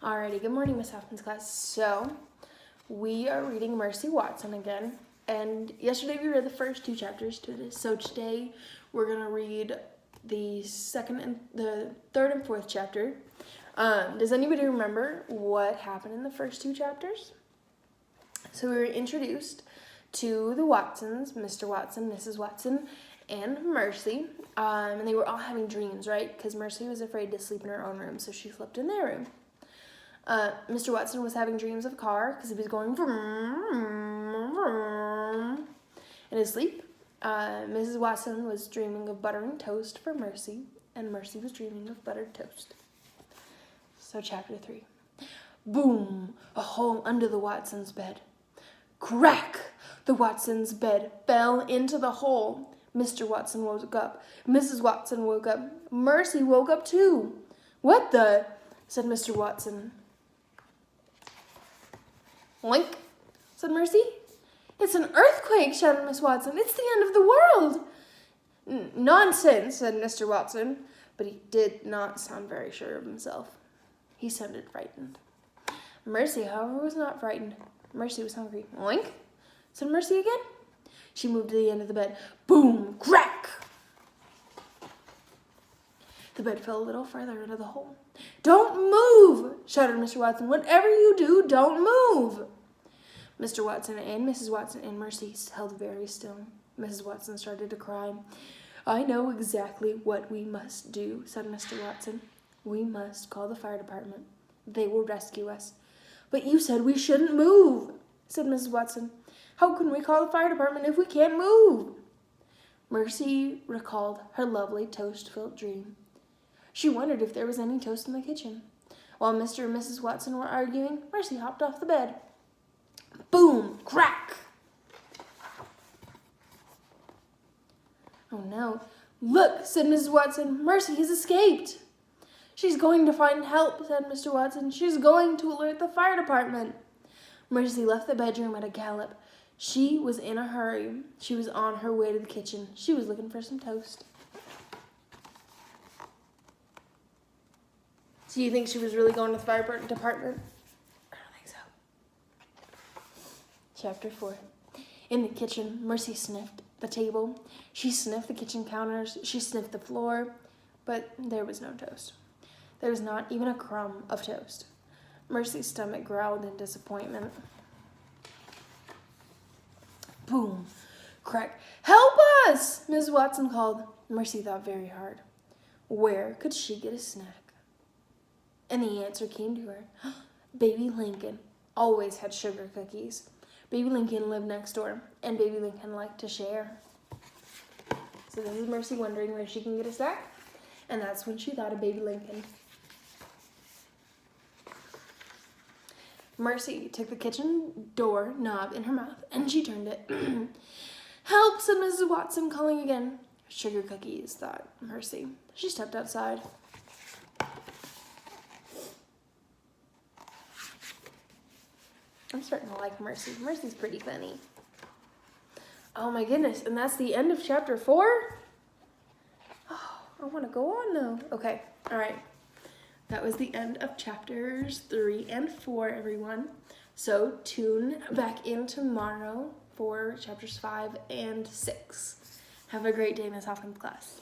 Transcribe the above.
Alrighty, good morning, Miss Hoffman's class. So, we are reading Mercy Watson again. And yesterday we read the first two chapters to this. So today we're going to read the third and fourth chapter. Does anybody remember what happened in the first two chapters? So we were introduced to the Watsons, Mr. Watson, Mrs. Watson, and Mercy. And they were all having dreams, right? Because Mercy was afraid to sleep in her own room, so she slept in their room. Mr. Watson was having dreams of a car because he was going in his sleep. Mrs. Watson was dreaming of buttering toast for Mercy, and Mercy was dreaming of buttered toast. So chapter 3. Boom! A hole under the Watsons' bed. Crack! The Watsons' bed fell into the hole. Mr. Watson woke up. Mrs. Watson woke up. Mercy woke up too. What the? Said Mr. Watson. Oink, said Mercy. It's an earthquake, shouted Miss Watson. It's the end of the world. Nonsense, said Mr. Watson, but he did not sound very sure of himself. He sounded frightened. Mercy, however, was not frightened. Mercy was hungry. Oink, said Mercy again. She moved to the end of the bed. Boom, crack. The bed fell a little farther into the hole. Don't move, shouted Mr. Watson. Whatever you do, don't move. Mr. Watson and Mrs. Watson and Mercy held very still. Mrs. Watson started to cry. I know exactly what we must do, said Mr. Watson. We must call the fire department. They will rescue us. But you said we shouldn't move, said Mrs. Watson. How can we call the fire department if we can't move? Mercy recalled her lovely toast-filled dream. She wondered if there was any toast in the kitchen. While Mr. and Mrs. Watson were arguing, Mercy hopped off the bed. Boom! Crack! Oh no. Look, said Mrs. Watson. Mercy has escaped. She's going to find help, said Mr. Watson. She's going to alert the fire department. Mercy left the bedroom at a gallop. She was in a hurry. She was on her way to the kitchen. She was looking for some toast. So you think she was really going to the fire department? I don't think so. Chapter 4. In the kitchen, Mercy sniffed the table. She sniffed the kitchen counters. She sniffed the floor. But there was no toast. There was not even a crumb of toast. Mercy's stomach growled in disappointment. Boom! Crack! Help us! Ms. Watson called. Mercy thought very hard. Where could she get a snack? And the answer came to her. Baby Lincoln always had sugar cookies. Baby Lincoln lived next door, and Baby Lincoln liked to share. So this is Mercy wondering where she can get a snack, and that's when she thought of Baby Lincoln. Mercy took the kitchen door knob in her mouth, and she turned it. Help, said Mrs. Watson, calling again. Sugar cookies, thought Mercy. She stepped outside. I'm starting to like Mercy. Mercy's pretty funny. Oh my goodness, and that's the end of chapter 4? Oh, I want to go on now. Okay, all right. That was the end of chapters 3 and 4, everyone. So tune back in tomorrow for chapters 5 and 6. Have a great day, Ms. Hoffman's class.